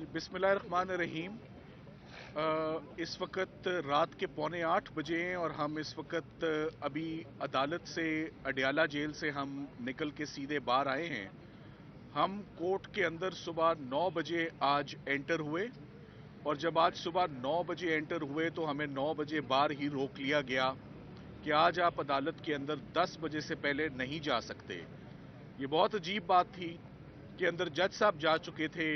बिस्मिल्लाहिर्रहमानिर्रहीम। इस वक्त रात के 7:45 हैं और हम इस वक्त अभी अदालत से अडयाला जेल से हम निकल के सीधे बाहर आए हैं। हम कोर्ट के अंदर सुबह 9 बजे आज एंटर हुए और जब आज सुबह 9 बजे एंटर हुए तो हमें 9 बजे बाहर ही रोक लिया गया कि आज आप अदालत के अंदर 10 बजे से पहले नहीं जा सकते। ये बहुत अजीब बात थी कि अंदर जज साहब जा चुके थे,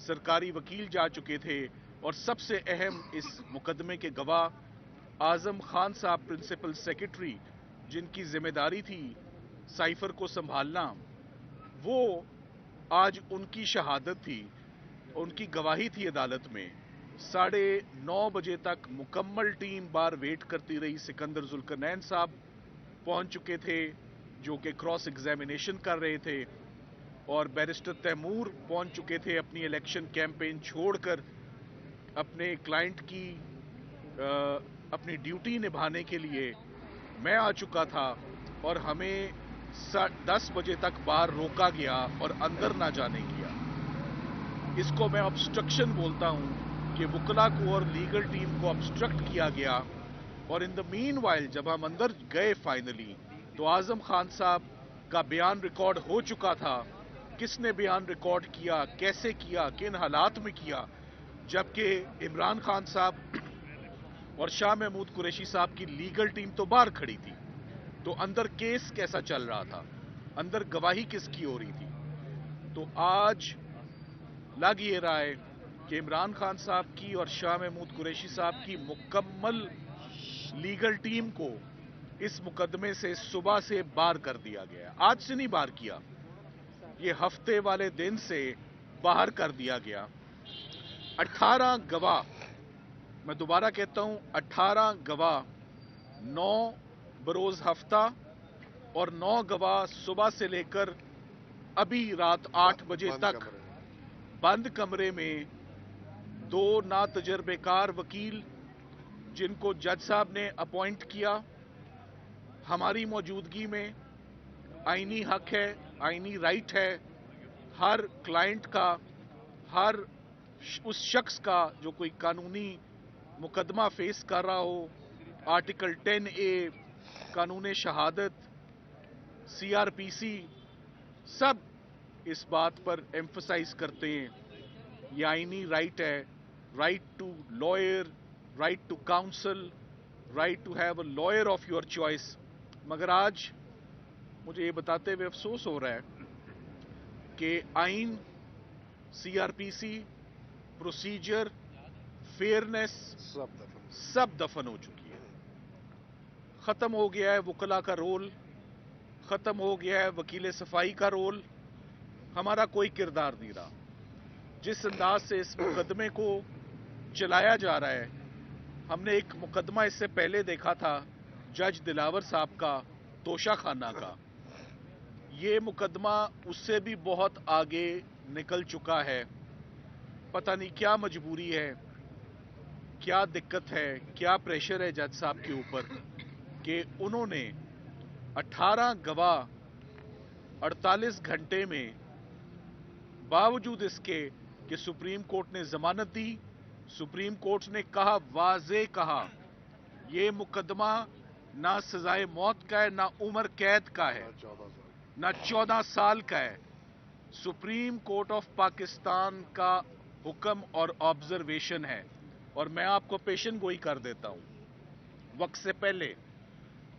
सरकारी वकील जा चुके थे और सबसे अहम इस मुकदमे के गवाह आजम खान साहब प्रिंसिपल सेक्रेटरी, जिनकी जिम्मेदारी थी साइफर को संभालना, वो आज उनकी शहादत थी, उनकी गवाही थी अदालत में। 9:30 बजे तक मुकम्मल टीम बार वेट करती रही। सिकंदर जुल्करनैन साहब पहुंच चुके थे जो कि क्रॉस एग्जामिनेशन कर रहे थे और बैरिस्टर तैमूर पहुंच चुके थे अपनी इलेक्शन कैंपेन छोड़कर अपने क्लाइंट की अपनी ड्यूटी निभाने के लिए। मैं आ चुका था और हमें 10 बजे तक बाहर रोका गया और अंदर ना जाने किया। इसको मैं ऑब्स्ट्रक्शन बोलता हूं कि वकला को और लीगल टीम को ऑब्स्ट्रक्ट किया गया। और इन द मीन वाइल जब हम अंदर गए फाइनली तो आजम खान साहब का बयान रिकॉर्ड हो चुका था। किसने बयान रिकॉर्ड किया, कैसे किया, किन हालात में किया, जबकि इमरान खान साहब और शाह महमूद कुरैशी साहब की लीगल टीम तो बाहर खड़ी थी। तो अंदर केस कैसा चल रहा था, अंदर गवाही किसकी हो रही थी। तो आज लग ये रहा है कि इमरान खान साहब की और शाह महमूद कुरैशी साहब की मुकम्मल लीगल टीम को इस मुकदमे से सुबह से बाहर कर दिया गया। आज से नहीं बाहर किया, ये हफ्ते वाले दिन से बाहर कर दिया गया। 18 गवाह, मैं दोबारा कहता हूं 18 गवाह 9 बरोज हफ्ता और 9 गवाह सुबह से लेकर अभी रात 8 बजे तक बंद कमरे में 2 नातजर्बेकार वकील जिनको जज साहब ने अपॉइंट किया हमारी मौजूदगी में। आईनी हक है, आईनी राइट है हर क्लाइंट का, हर उस शख्स का जो कोई कानूनी मुकदमा फेस कर रहा हो। आर्टिकल 10A, कानून शहादत, CRPC, सब इस बात पर एम्फसाइज करते हैं ये आईनी राइट है। Right to lawyer, right to counsel, right to have a lawyer of your choice. मगर आज मुझे ये बताते हुए अफसोस हो रहा है कि आइन, CRPC, प्रोसीजर, फेयरनेस सब दफन हो चुकी है। खत्म हो गया है वकला का रोल, खत्म हो गया है वकील सफाई का रोल, हमारा कोई किरदार नहीं रहा। जिस अंदाज से इस मुकदमे को चलाया जा रहा है, हमने एक मुकदमा इससे पहले देखा था जज दिलावर साहब का, तोशा खाना का। ये मुकदमा उससे भी बहुत आगे निकल चुका है। पता नहीं क्या मजबूरी है, क्या दिक्कत है, क्या प्रेशर है जज साहब के ऊपर कि उन्होंने 18 गवाह 48 घंटे में, बावजूद इसके कि सुप्रीम कोर्ट ने जमानत दी, सुप्रीम कोर्ट ने कहा, वाज़े कहा, ये मुकदमा ना सजाए मौत का है, ना उम्र कैद का है, ना 14 साल का है। सुप्रीम कोर्ट ऑफ पाकिस्तान का हुक्म और ऑब्जर्वेशन है। और मैं आपको पेशन गोई कर देता हूं वक्त से पहले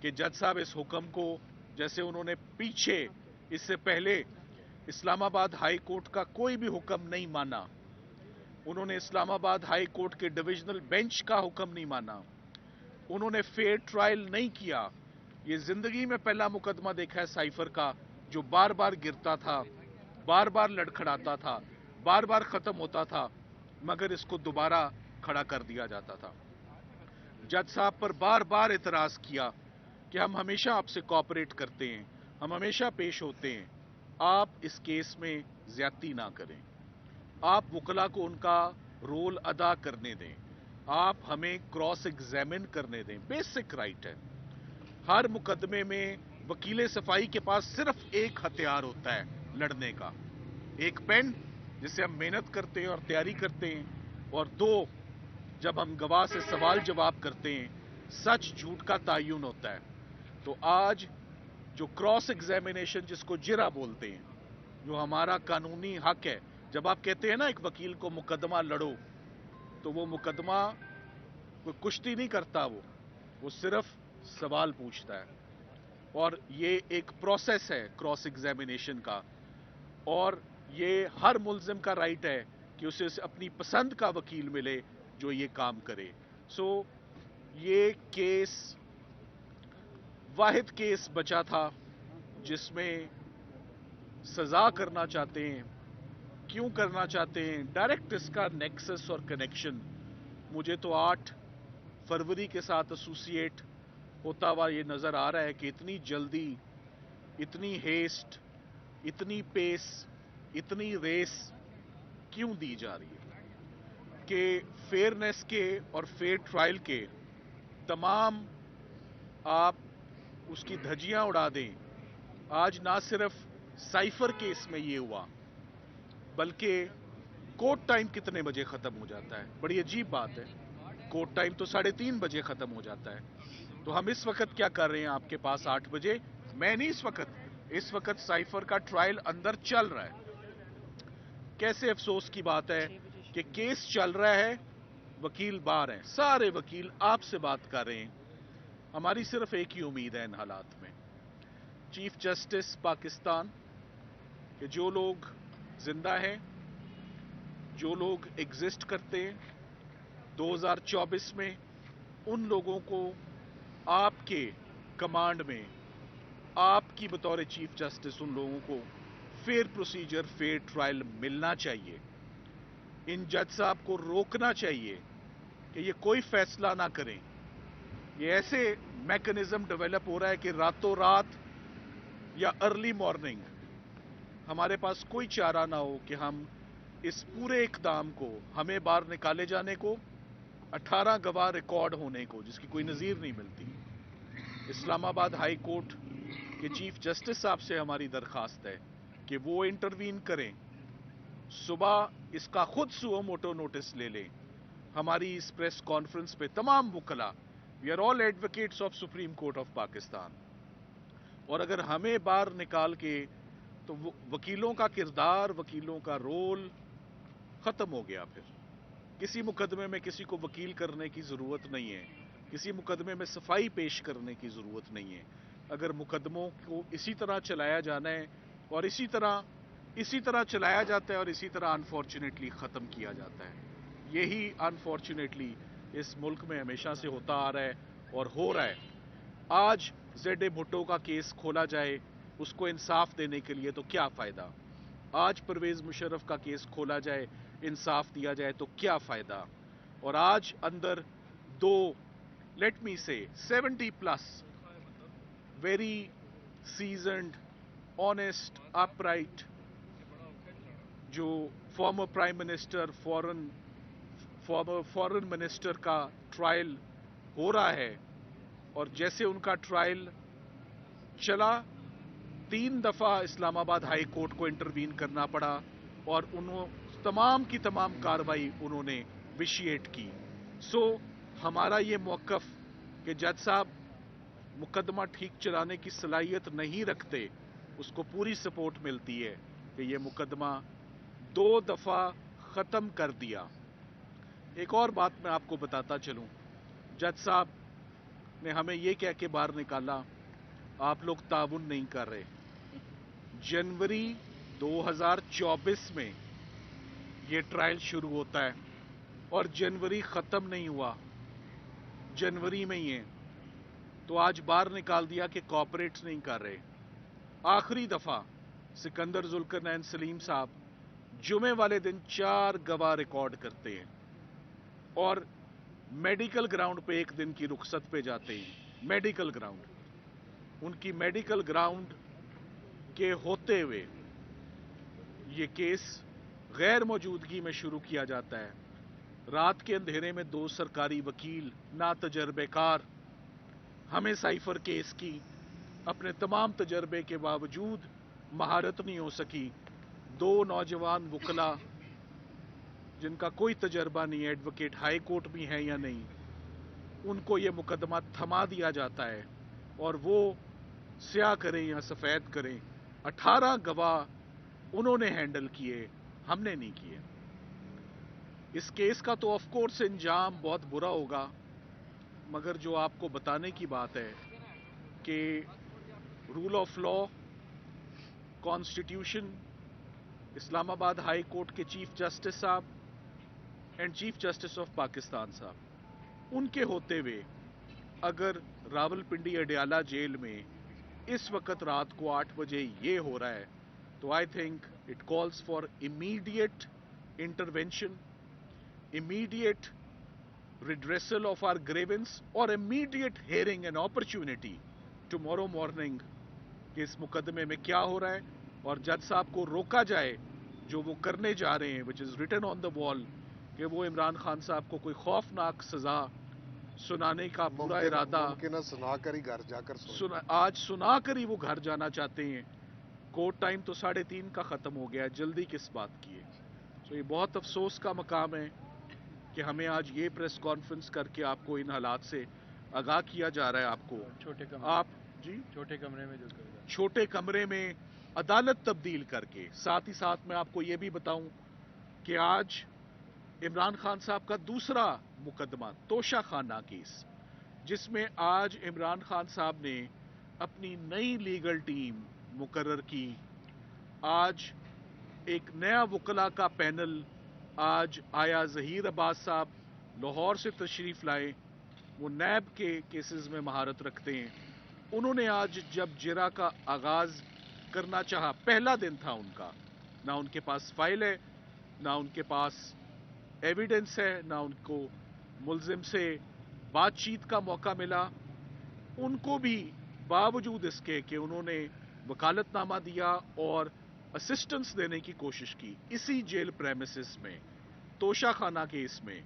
कि जज साहब इस हुक्म को, जैसे उन्होंने पीछे इससे पहले इस्लामाबाद हाई कोर्ट का कोई भी हुक्म नहीं माना, उन्होंने इस्लामाबाद हाई कोर्ट के डिविजनल बेंच का हुक्म नहीं माना, उन्होंने फेयर ट्रायल नहीं किया। ये जिंदगी में पहला मुकदमा देखा है साइफर का जो बार बार गिरता था, बार बार लड़खड़ाता था, बार बार खत्म होता था, मगर इसको दोबारा खड़ा कर दिया जाता था। जज साहब पर बार बार इतराज किया कि हम हमेशा आपसे कोऑपरेट करते हैं, हम हमेशा पेश होते हैं, आप इस केस में ज्यादती ना करें, आप वकला को उनका रोल अदा करने दें, आप हमें क्रॉस एग्जामिन करने दें। बेसिक राइट है। हर मुकदमे में वकील सफाई के पास सिर्फ एक हथियार होता है लड़ने का, एक पेन जिससे हम मेहनत करते हैं और तैयारी करते हैं, और 2, जब हम गवाह से सवाल जवाब करते हैं, सच झूठ का तयन होता है। तो आज जो क्रॉस एग्जामिनेशन, जिसको जिरा बोलते हैं, जो हमारा कानूनी हक है, जब आप कहते हैं ना एक वकील को मुकदमा लड़ो, तो वो मुकदमा कोई कुश्ती नहीं करता, वो सिर्फ सवाल पूछता है। और ये एक प्रोसेस है क्रॉस एग्जामिनेशन का, और ये हर मुल्जिम का राइट है कि उसे अपनी पसंद का वकील मिले जो ये काम करे। सो ये केस वाहिद केस बचा था जिसमें सजा करना चाहते हैं। क्यों करना चाहते हैं? डायरेक्ट इसका नेक्सस और कनेक्शन मुझे तो 8 फरवरी के साथ एसोसिएट होता हुआ ये नजर आ रहा है कि इतनी जल्दी, इतनी हेस्ट, इतनी पेस, इतनी रेस क्यों दी जा रही है कि फेयरनेस के और फेयर ट्रायल के तमाम आप उसकी धज्जियां उड़ा दें। आज ना सिर्फ साइफर केस में ये हुआ, बल्कि कोर्ट टाइम कितने बजे खत्म हो जाता है? बड़ी अजीब बात है, कोर्ट टाइम तो 3:30 बजे खत्म हो जाता है। तो हम इस वक्त क्या कर रहे हैं आपके पास 8 बजे? मैं नहीं, इस वक्त साइफर का ट्रायल अंदर चल रहा है। कैसे अफसोस की बात है कि केस चल रहा है, वकील बाहर हैं, सारे वकील आपसे बात कर रहे हैं। हमारी सिर्फ एक ही उम्मीद है इन हालात में, चीफ जस्टिस पाकिस्तान के जो लोग जिंदा हैं, जो लोग एग्जिस्ट करते हैं 2024 में, उन लोगों को आपके कमांड में, आपकी बतौर चीफ जस्टिस, उन लोगों को फेयर प्रोसीजर, फेयर ट्रायल मिलना चाहिए। इन जज साहब को रोकना चाहिए कि ये कोई फैसला ना करें। ये ऐसे मैकेनिज्म डेवलप हो रहा है कि रातों रात या अर्ली मॉर्निंग हमारे पास कोई चारा ना हो कि हम इस पूरे इकदाम को, हमें बाहर निकाले जाने को, 18 गवाह रिकॉर्ड होने को, जिसकी कोई नज़ीर नहीं मिलती। इस्लामाबाद हाई कोर्ट के चीफ जस्टिस साहब से हमारी दरखास्त है कि वो इंटरवीन करें, सुबह इसका खुद सुओ मोटो नोटिस ले लें। हमारी इस प्रेस कॉन्फ्रेंस पे तमाम वकला, we are all advocates of supreme court of Pakistan, और अगर हमें बाहर निकाल के, तो वकीलों का किरदार, वकीलों का रोल खत्म हो गया। फिर किसी मुकदमे में किसी को वकील करने की जरूरत नहीं है, किसी मुकदमे में सफाई पेश करने की जरूरत नहीं है। अगर मुकदमों को इसी तरह चलाया जाना है, और इसी तरह चलाया जाता है, और इसी तरह अनफॉर्चुनेटली खत्म किया जाता है। यही अनफॉर्चुनेटली इस मुल्क में हमेशा से होता आ रहा है और हो रहा है। आज जेड भुट्टो का केस खोला जाए उसको इंसाफ देने के लिए, तो क्या फायदा? आज परवेज मुशर्रफ का केस खोला जाए, इंसाफ दिया जाए, तो क्या फायदा? और आज अंदर 2, लेट मी से 70+ वेरी सीजनड, ऑनेस्ट, अपराइट, जो former prime minister, foreign minister का ट्रायल हो रहा है, और जैसे उनका ट्रायल चला, 3 दफा इस्लामाबाद हाई कोर्ट को इंटरवीन करना पड़ा, और उन्होंने तमाम की तमाम कार्रवाई उन्होंने विशिएट की। सो हमारा ये मौकफ कि जज साहब मुकदमा ठीक चलाने की सलाहियत नहीं रखते, उसको पूरी सपोर्ट मिलती है कि ये मुकदमा 2 दफा खत्म कर दिया। एक और बात मैं आपको बताता चलूं, जज साहब ने हमें ये कह के बाहर निकाला, आप लोग ताउन नहीं कर रहे। जनवरी 2024 में ये ट्रायल शुरू होता है, और जनवरी खत्म नहीं हुआ, जनवरी में ही है। तो आज बाहर निकाल दिया कि कॉपरेट नहीं कर रहे। आखिरी दफा सिकंदर जुल्करनैन सलीम साहब जुमे वाले दिन 4 गवाह रिकॉर्ड करते हैं, और मेडिकल ग्राउंड पे 1 दिन की रुखसत पे जाते हैं। मेडिकल ग्राउंड, उनकी मेडिकल ग्राउंड के होते हुए ये केस गैर मौजूदगी में शुरू किया जाता है। रात के अंधेरे में 2 सरकारी वकील, ना तजर्बेकार, हमें साइफर केस की अपने तमाम तजर्बे के बावजूद महारत नहीं हो सकी। 2 नौजवान वकला जिनका कोई तजर्बा नहीं है, एडवोकेट हाई कोर्ट में है या नहीं, उनको ये मुकदमा थमा दिया जाता है और वो स्याह करें या सफ़ेद करें, 18 गवाह उन्होंने हैंडल किए, हमने नहीं किए। इस केस का तो ऑफ कोर्स इंजाम बहुत बुरा होगा, मगर जो आपको बताने की बात है कि rule of law, constitution, Islamabad high court के चीफ जस्टिस साहब and chief justice of Pakistan साहब, उनके होते हुए अगर रावलपिंडी अडयाला जेल में इस वक्त रात को 8 बजे ये हो रहा है, तो I think it calls for immediate intervention, immediate redressal of our grievance और immediate hearing and opportunity tomorrow morning कि इस मुकदमे में क्या हो रहा है और जज साहब को रोका जाए जो वो करने जा रहे हैं, which is written on the wall, कि वो इमरान खान साहब को कोई खौफनाक सजा सुनाने का पूरा इरादा सुनाकर ही घर जाकर आज सुनाकर ही वो घर जाना चाहते हैं। कोर्ट टाइम तो 3:30 का ख़त्म हो गया है, जल्दी किस बात की है। तो ये बहुत अफसोस का मकाम है कि हमें आज ये प्रेस कॉन्फ्रेंस करके आपको इन हालात से आगाह किया जा रहा है। आपको छोटे कमरे में अदालत तब्दील करके, साथ ही साथ मैं आपको ये भी बताऊं कि आज इमरान खान साहब का दूसरा मुकदमा तोशा खाना केस, जिसमें आज इमरान खान साहब ने अपनी नई लीगल टीम मुकर्रर की। आज एक नया वकला का पैनल आज आया। ज़हीर अब्बास साहब लाहौर से तशरीफ़ लाए, वो नैब के केसेस में महारत रखते हैं। उन्होंने आज जब जिरा का आगाज़ करना चाहा, पहला दिन था उनका, ना उनके पास फाइल है, ना उनके पास एविडेंस है, ना उनको मुल्जिम से बातचीत का मौका मिला। उनको भी बावजूद इसके कि उन्होंने वकालतनामा दिया और असिस्टेंस देने की कोशिश की, इसी जेल प्रेमिसेस में तोशा खाना केस में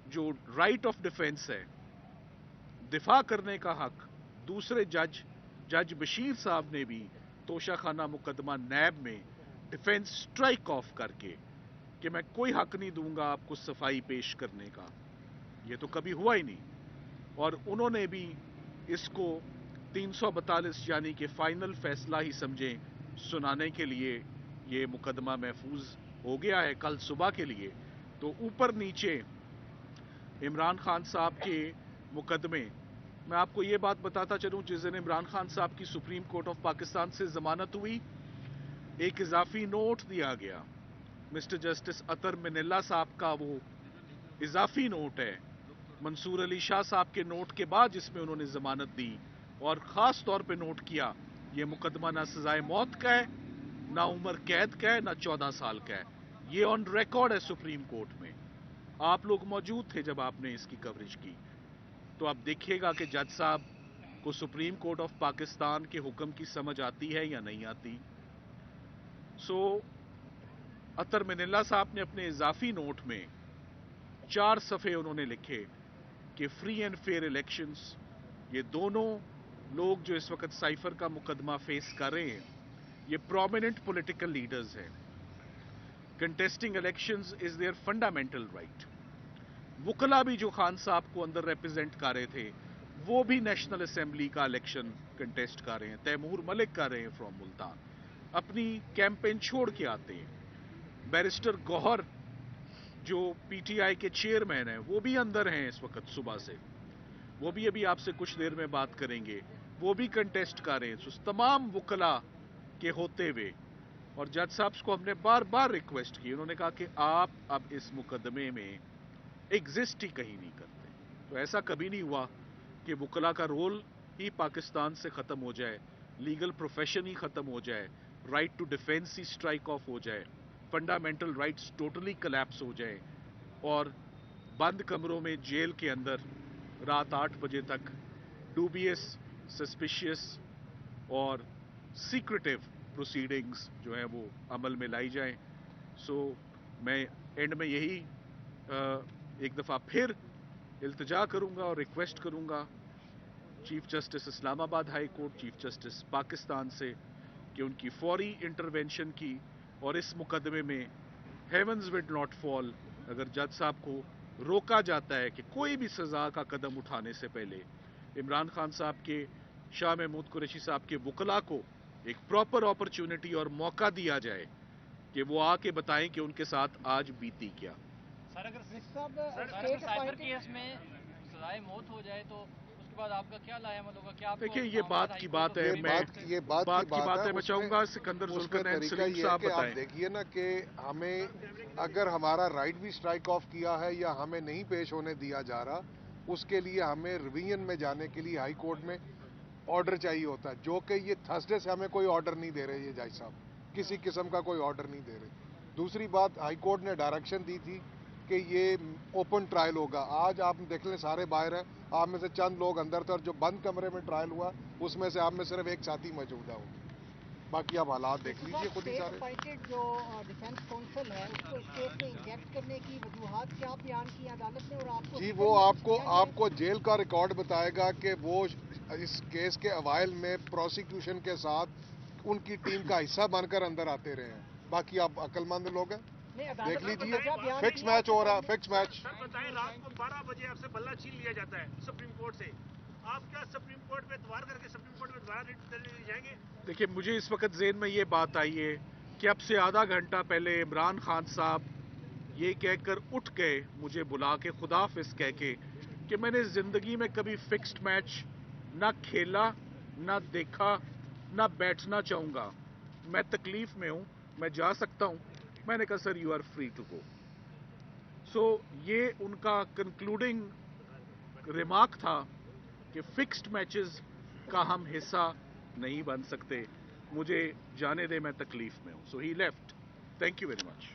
जो राइट ऑफ डिफेंस है, दिफा करने का हक, दूसरे जज बशीर साहब ने भी तोशा खाना मुकदमा नैब में डिफेंस स्ट्राइक ऑफ करके कि मैं कोई हक नहीं दूंगा आपको सफाई पेश करने का, ये तो कभी हुआ ही नहीं। और उन्होंने भी इसको 342 यानी कि फाइनल फैसला ही समझे सुनाने के लिए ये मुकदमा महफूज हो गया है कल सुबह के लिए। तो ऊपर नीचे इमरान खान साहब के मुकदमे, मैं आपको ये बात बताता चलूं, जिस दिन इमरान खान साहब की सुप्रीम कोर्ट ऑफ पाकिस्तान से जमानत हुई, एक इजाफी नोट दिया गया मिस्टर जस्टिस अतर मिनिल्ला साहब का। वो इजाफी नोट है मंसूर अली शाह साहब के नोट के बाद, जिसमें उन्होंने जमानत दी और खास तौर पे नोट किया ये मुकदमा ना सजाए मौत का है, ना उम्र कैद का है, ना 14 साल का है। ये ऑन रिकॉर्ड है सुप्रीम कोर्ट में। आप लोग मौजूद थे जब आपने इसकी कवरेज की, तो आप देखिएगा कि जज साहब को सुप्रीम कोर्ट ऑफ पाकिस्तान के हुक्म की समझ आती है या नहीं आती। अतर मिनिल्ला साहब ने अपने इजाफी नोट में 4 सफ़े उन्होंने लिखे कि फ्री एंड फेयर इलेक्शंस, ये दोनों लोग जो इस वक्त साइफर का मुकदमा फेस कर रहे हैं, ये प्रोमिनेंट पॉलिटिकल लीडर्स हैं। Contesting elections is their fundamental right. वकला भी जो खान साहब को अंदर रिप्रेजेंट कर रहे थे, वो भी नेशनल असेंबली का इलेक्शन कंटेस्ट कर रहे हैं। तैमूर मलिक कर रहे हैं फ्रॉम मुल्तान, अपनी कैंपेन छोड़ के आते हैं। बैरिस्टर गौहर जो पीटीआई के चेयरमैन हैं, वो भी अंदर हैं इस वक्त सुबह से, वो भी अभी आपसे कुछ देर में बात करेंगे, वो भी कंटेस्ट कर रहे हैं। तमाम वकला के होते हुए, और जज साहब को हमने बार बार रिक्वेस्ट की, उन्होंने कहा कि आप अब इस मुकदमे में एग्जिस्ट ही कहीं नहीं करते। तो ऐसा कभी नहीं हुआ कि वकला का रोल ही पाकिस्तान से खत्म हो जाए, लीगल प्रोफेशन ही खत्म हो जाए, राइट टू डिफेंस ही स्ट्राइक ऑफ हो जाए, फंडामेंटल राइट्स टोटली कोलैप्स हो जाए और बंद कमरों में जेल के अंदर रात 8 बजे तक डूबियस, सस्पिशियस और सीक्रेटिव प्रोसीडिंग्स जो है वो अमल में लाई जाएं। मैं एंड में यही एक दफ़ा फिर इल्तिजा करूंगा और रिक्वेस्ट करूंगा chief justice Islamabad high court, chief justice Pakistan से कि उनकी फौरी इंटरवेंशन की और इस मुकदमे में heavens will not fall. اگر جج صاحب کو روکا جاتا ہے کہ کوئی بھی سزا کا قدم اٹھانے سے پہلے عمران خان صاحب کے، شاہ محمود قریشی صاحب کے وکلاء کو ایک پراپر اپرچونٹی اور موقع دیا جائے کہ وہ آ کے بتائیں کہ ان کے ساتھ آج بیتی کیا. سر اگر سائبر کیس میں سزائے موت ہو جائے تو اس کے بعد آپ کا کیا لائے عمل ہوگا؟ کیا دیکھیں یہ بات کی بات ہے، یہ بات کی بات ہے. میں چاہوں گا سکندر ذوالقرنین سلیم یہ صاحب کہ آپ بتائیں. دیکھیے نا کہ ہمیں اگر ہمارا رائٹ بھی اسٹرائک آف کیا ہے یا ہمیں نہیں پیش ہونے دیا جا رہا، اس کے لیے ہمیں ریویژن میں جانے کے لیے ہائی کورٹ میں آرڈر چاہیے ہوتا ہے، جو کہ یہ تھرسڈے سے ہمیں کوئی آرڈر نہیں دے رہے یہ جج صاحب، کسی قسم کا کوئی آرڈر نہیں دے رہے. دوسری بات، ہائی کورٹ نے ڈائریکشن دی تھی کہ یہ اوپن ٹرائل ہوگا. آج آپ دیکھ لیں سارے باہر ہیں، آپ میں سے چند لوگ اندر تھے، اور جو بند کمرے میں ٹرائل ہوا اس میں سے آپ میں صرف ایک ساتھی موجود ہے. باقی آپ حالات دیکھ لیجیے خود ہی سارے. جو ڈیفینس کونسل ہے اس کو اس کیس میں انجیکٹ کرنے کی وجوہات کیا بیان کی عدالت نے، اور آپ کو جی وہ آپ کو جیل کا ریکارڈ بتائے گا کہ وہ اس کیس کے اوائل میں پروسیکیوشن کے ساتھ ان کی ٹیم کا حصہ بن کر اندر آتے رہے ہیں. باقی آپ عقل مند لوگ ہیں، دیکھ لیجیے. فکس میچ ہو رہا ہے، فکس میچ. سر بتائیں، رات کو 12 بجے آپ سے بلہ چھین لیا جاتا ہے سپریم کورٹ سے، آپ کیا سپریم کورٹ میں اتوار کر کے سپریم کورٹ میں دوبارہ ریٹ جائیں گے؟ دیکھیں مجھے اس وقت ذہن میں یہ بات آئی ہے کہ اب سے آدھا گھنٹہ پہلے عمران خان صاحب یہ کہہ کر اٹھ گئے مجھے بلا کے خداحافظ کہہ کے کہ میں نے زندگی میں کبھی فکسڈ میچ نہ کھیلا، نہ دیکھا، نہ بیٹھنا چاہوں گا. میں تکلیف میں ہوں، میں جا سکتا ہوں. میں نے کہا sir you are free to go. So یہ ان کا کنکلوڈنگ ریمارک تھا کہ فکسڈ میچز کا ہم حصہ نہیں بن سکتے، مجھے جانے دے، میں تکلیف میں ہوں. So he left. Thank you very much.